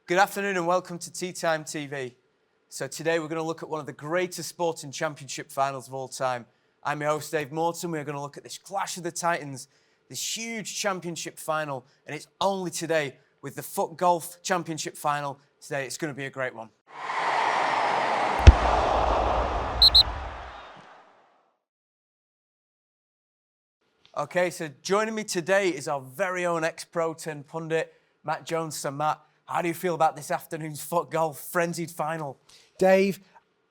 Good afternoon and welcome to Tea Time TV. So today we're going to look at one of the greatest sporting championship finals of all time. I'm your host Dave Morton. We're going to look at this clash of the titans, this huge championship final, and it's only today with the Footgolf championship final. Today it's going to be a great one. Okay, so joining me today is our very own ex-pro turned pundit, Matt Jones. So Matt, how do you feel about this afternoon's Footgolf frenzied final? Dave,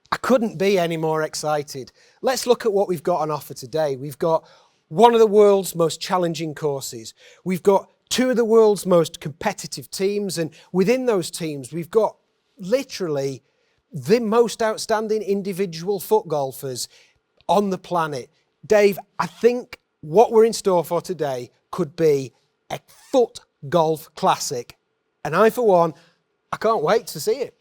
I couldn't be any more excited. Let's look at what we've got on offer today. We've got one of the world's most challenging courses. We've got two of the world's most competitive teams, and within those teams, we've got literally the most outstanding individual foot golfers on the planet. Dave, I think what we're in store for today could be a foot golf classic. And I, for one, I can't wait to see it.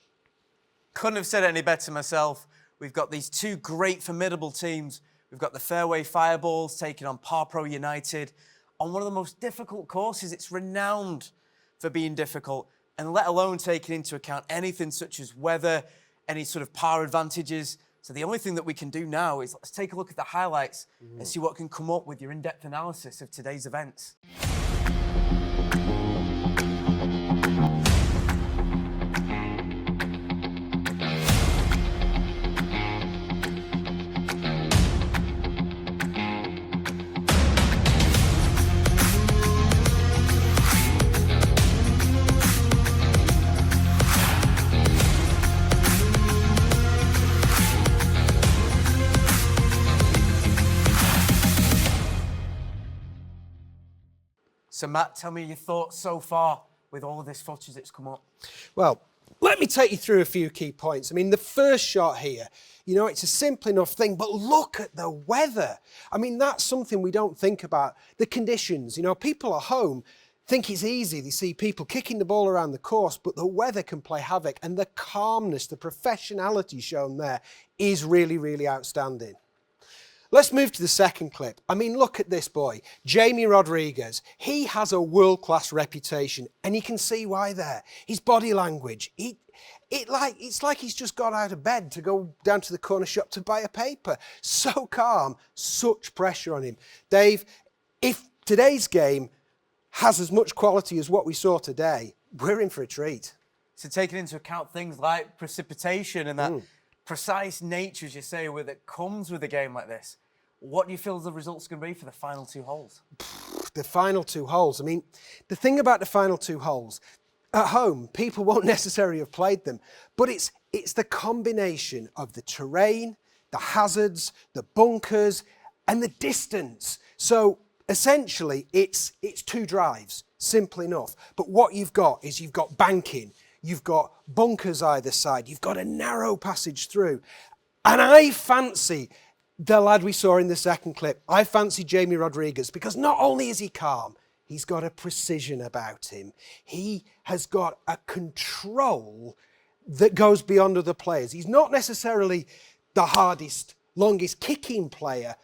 Couldn't have said it any better myself. We've got these two great, formidable teams. We've got the Fairway Fireballs taking on Par Pro United on one of the most difficult courses. It's renowned for being difficult, and let alone taking into account anything such as weather, any sort of par advantages. So the only thing that we can do now is let's take a look at the highlights and see what can come up with your in-depth analysis of today's events. So Matt, tell me your thoughts so far with all of this footage that's come up. Well, let me take you through a few key points. I mean, the first shot here, you know, it's a simple enough thing, but look at the weather. I mean, that's something we don't think about. The conditions, you know, people at home think it's easy. They see people kicking the ball around the course, but the weather can play havoc, and the calmness, the professionality shown there is really, really outstanding. Let's move to the second clip. I mean, look at this boy, Jamie Rodriguez. He has a world-class reputation, and you can see why there. His body language, it's like he's just got out of bed to go down to the corner shop to buy a paper. So calm, such pressure on him. Dave, if today's game has as much quality as what we saw today, we're in for a treat. So taking into account things like precipitation and that precise nature, as you say, that comes with a game like this, what do you feel the result's going to be for the final two holes? The final two holes. I mean, the thing about the final two holes, at home, people won't necessarily have played them, but it's the combination of the terrain, the hazards, the bunkers, and the distance. So essentially, it's two drives, simple enough. But what you've got is you've got banking, you've got bunkers either side, you've got a narrow passage through. And I fancy the lad we saw in the second clip. I fancy Jamie Rodriguez because not only is he calm, he's got a precision about him. He has got a control that goes beyond other players. He's not necessarily the hardest, longest kicking player,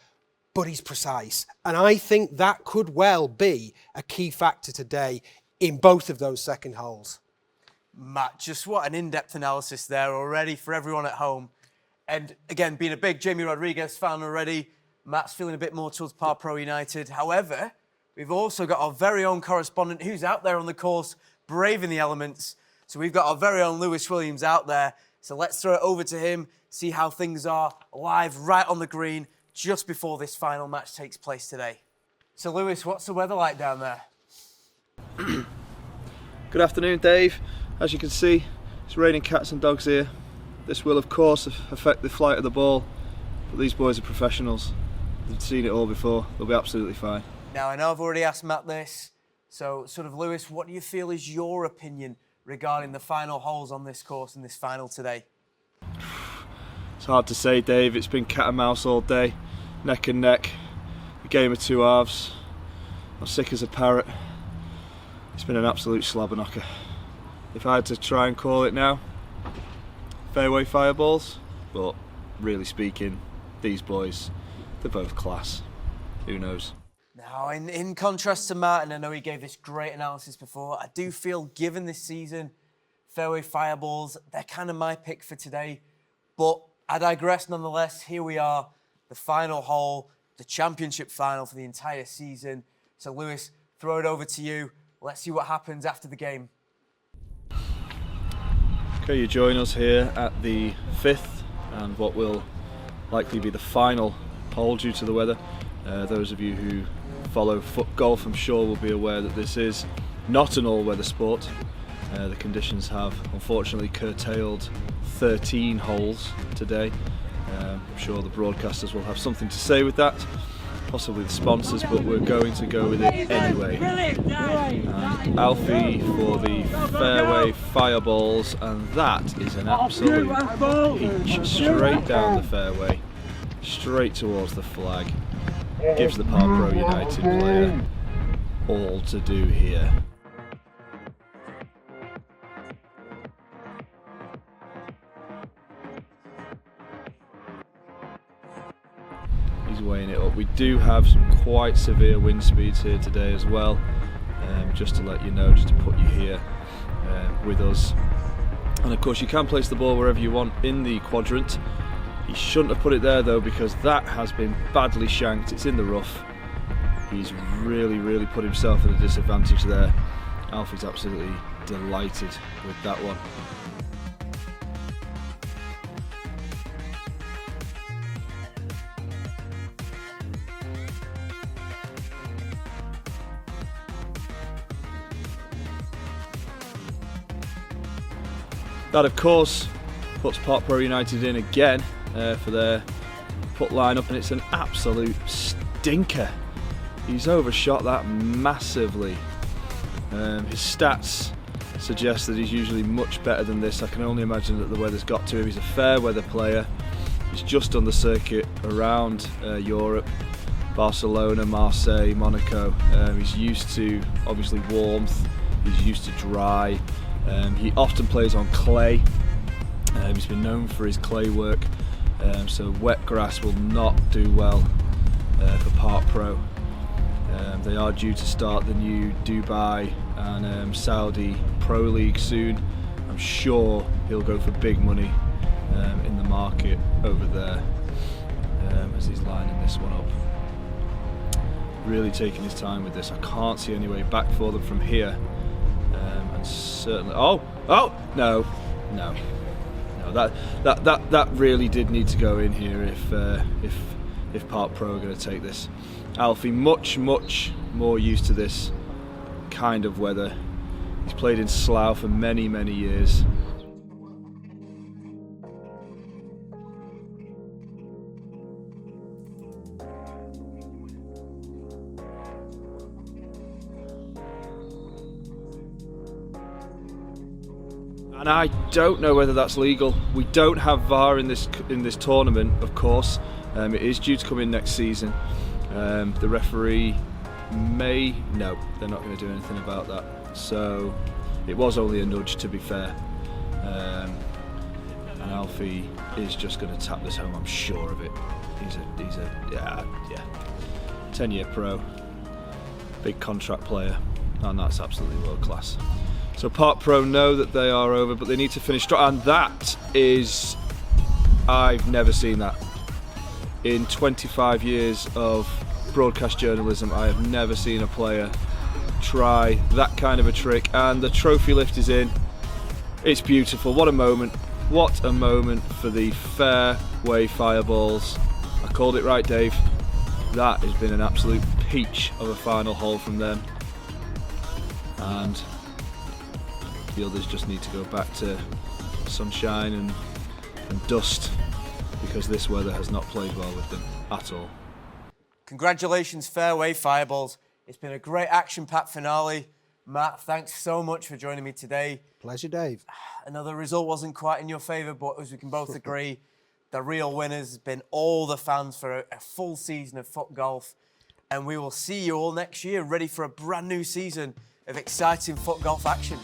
but he's precise. And I think that could well be a key factor today in both of those second holes. Matt, just what an in-depth analysis there already for everyone at home. And again, being a big Jamie Rodriguez fan already, Matt's feeling a bit more towards Par Pro United. However, we've also got our very own correspondent who's out there on the course, braving the elements. So we've got our very own Lewis Williams out there. So let's throw it over to him, see how things are live right on the green just before this final match takes place today. So Lewis, what's the weather like down there? Good afternoon, Dave. As you can see, it's raining cats and dogs here. This will, of course, affect the flight of the ball, but these boys are professionals. They've seen it all before. They'll be absolutely fine. Now, I know I've already asked Matt this, so sort of, Lewis, what do you feel is your opinion regarding the final holes on this course in this final today? It's hard to say, Dave. It's been cat and mouse all day, neck and neck, a game of two halves. I'm sick as a parrot. It's been an absolute slobber knocker. If I had to try and call it now, Fairway Fireballs, but really speaking, these boys, they're both class. Who knows? Now, in contrast to Matt, and I know he gave this great analysis before, I do feel, given this season, fairway fireballs, they're kind of my pick for today. But I digress nonetheless. Here we are, the final hole, the championship final for the entire season. So Lewis, throw it over to you. Let's see what happens after the game. Okay, you join us here at the 5th and what will likely be the final hole due to the weather. Those of you who follow Footgolf, I'm sure, will be aware that this is not an all-weather sport. The conditions have unfortunately curtailed 13 holes today. I'm sure the broadcasters will have something to say with that, possibly the sponsors, but we're going to go with it anyway. And Alfie for the fairway fireballs, and that is an absolute peach, straight down the fairway, straight towards the flag. Gives the Park United player all to do here. He's weighing it up. We do have some quite severe wind speeds here today as well, just to let you know, just to put you here with us. And of course you can place the ball wherever you want in the quadrant. He shouldn't have put it there though, because that has been badly shanked. It's in the rough. He's really put himself at a disadvantage there. Alfie's absolutely delighted with that one. That of course puts Park United in again for their putt lineup, and it's an absolute stinker. He's overshot that massively. His stats suggest that he's usually much better than this. I can only imagine that the weather's got to him. He's a fair weather player. He's just done the circuit around Europe, Barcelona, Marseille, Monaco. He's used to obviously warmth, he's used to dry. He often plays on clay. He's been known for his clay work, so wet grass will not do well for Park Pro. They are due to start the new Dubai and Saudi Pro League soon. I'm sure he'll go for big money in the market over there as he's lining this one up. Really taking his time with this. I can't see any way back for them from here. And certainly, no, that really did need to go in here if Park Pro are going to take this. Alfie much more used to this kind of weather. He's played in Slough for many years. And I don't know whether that's legal. We don't have VAR in this tournament, of course. It is due to come in next season. The referee no, they're not going to do anything about that. So it was only a nudge, to be fair. And Alfie is just going to tap this home. I'm sure of it. He's a 10-year pro, big contract player, and that's absolutely world class. So Park Pro know that they are over, but they need to finish strong, and that is, I've never seen that. In 25 years of broadcast journalism, I have never seen a player try that kind of a trick, and the trophy lift is in. It's beautiful. What a moment. What a moment for the fairway fireballs. I called it right, Dave. That has been an absolute peach of a final hole from them. And the others just need to go back to sunshine and dust, because this weather has not played well with them at all. Congratulations, fairway fireballs. It's been a great action-packed finale. Matt, thanks so much for joining me today. Pleasure, Dave. Another result wasn't quite in your favour, but as we can both agree, the real winners has been all the fans for a full season of Footgolf. And we will see you all next year, ready for a brand new season of exciting Footgolf action.